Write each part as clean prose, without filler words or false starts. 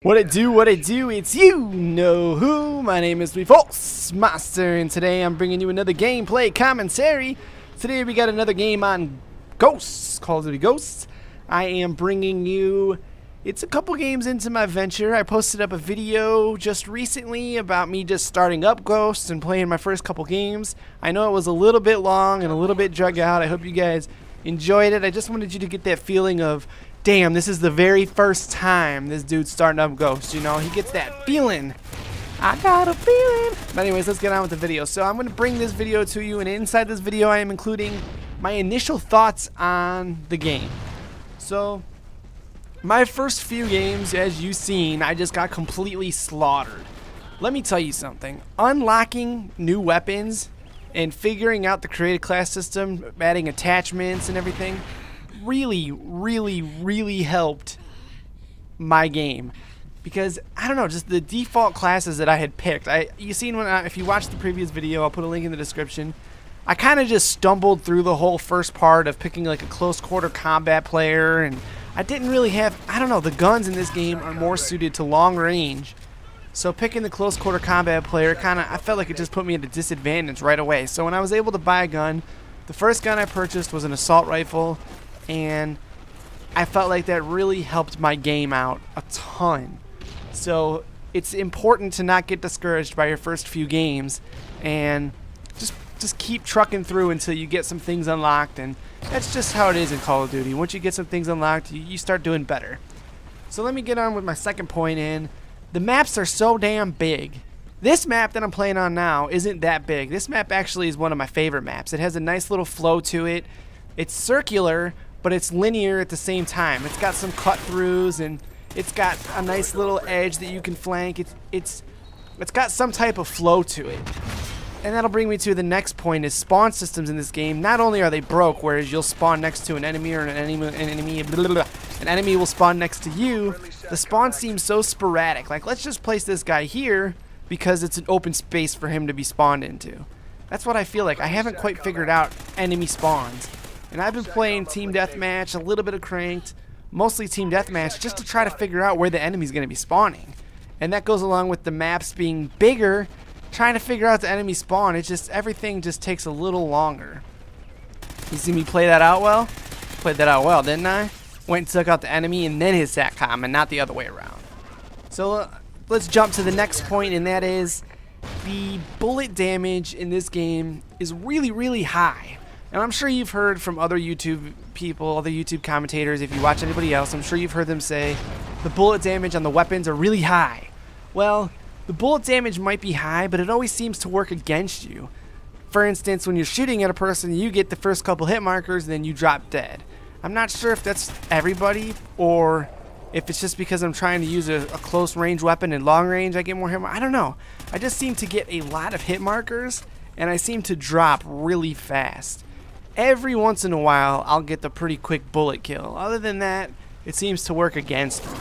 What it do, it's you know who. My name is False Master, and today I'm bringing you another gameplay commentary. Today we got another game on Ghosts, Call of Duty Ghosts. I am bringing you, it's a couple games into my venture. I posted up a video just recently about me just starting up Ghosts and playing my first couple games. I know it was a little bit long and a little bit drug out. I hope you guys enjoyed it. I just wanted you to get that feeling of, damn, this is the very first time this dude's starting up Ghost, you know? He gets that feeling. I got a feeling. But anyways, let's get on with the video. So I'm going to bring this video to you, and inside this video I am including my initial thoughts on the game. So, my first few games, as you've seen, I just got completely slaughtered. Let me tell you something. Unlocking new weapons and figuring out the creative class system, adding attachments and everything, really helped my game, because I don't know, just the default classes that I had picked. You seen when if you watched the previous video, I'll put a link in the description. I kind of just stumbled through the whole first part of picking like a close quarter combat player, and I didn't really have, I don't know, the guns in this game are more suited to long range. So picking the close quarter combat player I felt like it just put me at a disadvantage right away. So when I was able to buy a gun, the first gun I purchased was an assault rifle, and I felt like that really helped my game out a ton. So it's important to not get discouraged by your first few games, and just keep trucking through until you get some things unlocked. And that's just how it is in Call of Duty. Once you get some things unlocked, you start doing better. So let me get on with my second point. In the maps are so damn big. This map that I'm playing on now isn't that big. This map actually is one of my favorite maps. It has a nice little flow to it. It's circular, but it's linear at the same time. It's got some cut throughs, and it's got a nice little edge that you can flank. It's got some type of flow to it. And that'll bring me to the next point, is spawn systems in this game. Not only are they broke, whereas you'll spawn next to an enemy, or an enemy will spawn next to you, the spawn seems so sporadic. Like, let's just place this guy here because it's an open space for him to be spawned into. That's what I feel like. I haven't quite figured out enemy spawns. And I've been playing Team Deathmatch, a little bit of Cranked, mostly Team Deathmatch, just to try to figure out where the enemy's going to be spawning. And that goes along with the maps being bigger. Trying to figure out the enemy spawn, everything just takes a little longer. You see me play that out well? Played that out well, didn't I? Went and took out the enemy and then his SATCOM, and not the other way around. So let's jump to the next point, and that is the bullet damage in this game is really high. And I'm sure you've heard from other YouTube people, other YouTube commentators, if you watch anybody else, I'm sure you've heard them say the bullet damage on the weapons are really high. Well, the bullet damage might be high, but it always seems to work against you. For instance, when you're shooting at a person, you get the first couple hit markers and then you drop dead. I'm not sure if that's everybody, or if it's just because I'm trying to use a close range weapon and long range I get more hit markers. I don't know. I just seem to get a lot of hit markers, and I seem to drop really fast. Every once in a while, I'll get the pretty quick bullet kill. Other than that, it seems to work against me.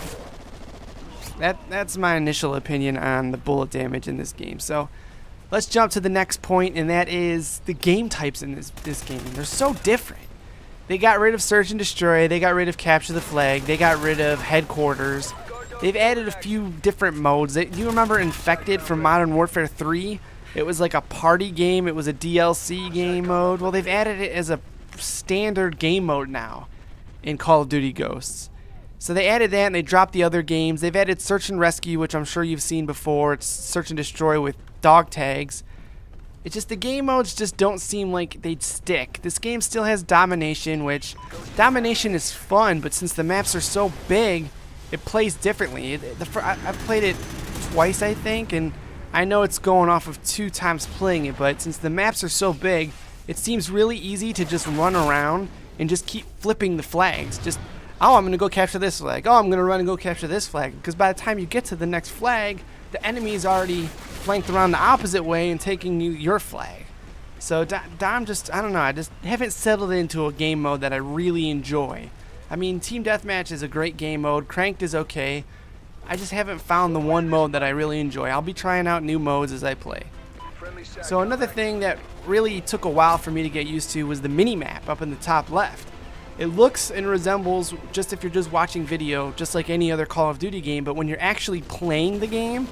That's my initial opinion on the bullet damage in this game. So let's jump to the next point, and that is the game types in this game. They're so different. They got rid of Search and Destroy. They got rid of Capture the Flag. They got rid of Headquarters. They've added a few different modes. Do you remember Infected from Modern Warfare 3? It was like a party game. It was a DLC game mode. Well, they've added it as a standard game mode now in Call of Duty Ghosts. So they added that, and they dropped the other games. They've added Search and Rescue, which I'm sure you've seen before. It's Search and Destroy with dog tags. It's just the game modes just don't seem like they'd stick. This game still has Domination, which Domination is fun, but since the maps are so big, it plays differently. I've played it twice, I think, and I know it's going off of 2 times playing it, but since the maps are so big, it seems really easy to just run around and just keep flipping the flags. Oh, I'm going to go capture this flag. Oh, I'm going to run and go capture this flag. Because by the time you get to the next flag, the enemy's already flanked around the opposite way and taking your flag. So I don't know, I just haven't settled into a game mode that I really enjoy. I mean, Team Deathmatch is a great game mode. Cranked is okay. I just haven't found the one mode that I really enjoy. I'll be trying out new modes as I play. So another thing that really took a while for me to get used to was the mini-map up in the top left. It looks and resembles, just if you're just watching video, just like any other Call of Duty game, but when you're actually playing the game,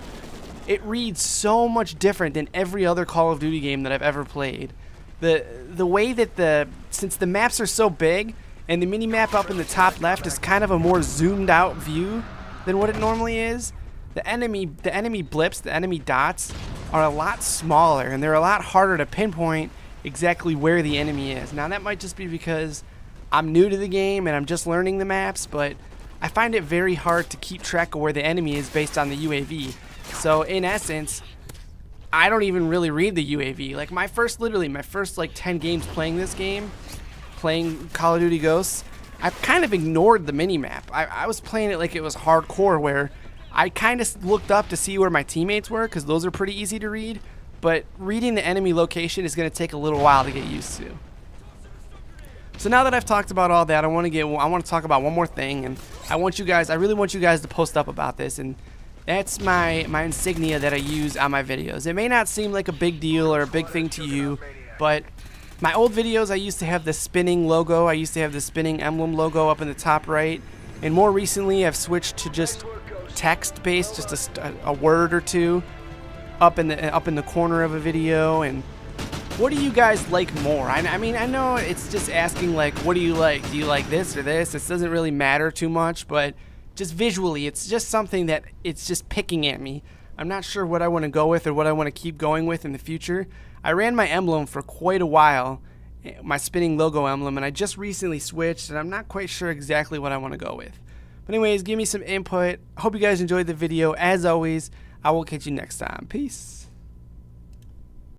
it reads so much different than every other Call of Duty game that I've ever played. The way that since the maps are so big, and the mini map up in the top left is kind of a more zoomed out view than what it normally is, the enemy blips, the enemy dots, are a lot smaller, and they're a lot harder to pinpoint exactly where the enemy is. Now that might just be because I'm new to the game and I'm just learning the maps, but I find it very hard to keep track of where the enemy is based on the UAV. So in essence, I don't even really read the UAV. Like my first like 10 games playing this game, playing Call of Duty Ghosts, I kind of ignored the minimap. I was playing it like it was hardcore, where I kind of looked up to see where my teammates were, because those are pretty easy to read, but reading the enemy location is going to take a little while to get used to. So now that I've talked about all that, I want to talk about one more thing, and I really want you guys to post up about this, and that's my insignia that I use on my videos. It may not seem like a big deal or a big thing to you, but my old videos, I used to have the spinning logo. I used to have the spinning emblem logo up in the top right, and more recently I've switched to just text-based, just a word or two up in the corner of a video. And what do you guys like more? I mean, I know it's just asking, like, what do you like? Do you like this or this? This doesn't really matter too much, but just visually, it's just something that it's just picking at me. I'm not sure what I want to go with or what I want to keep going with in the future. I ran my emblem for quite a while, my spinning logo emblem, and I just recently switched, and I'm not quite sure exactly what I want to go with. But anyways, give me some input. Hope you guys enjoyed the video. As always, I will catch you next time. Peace.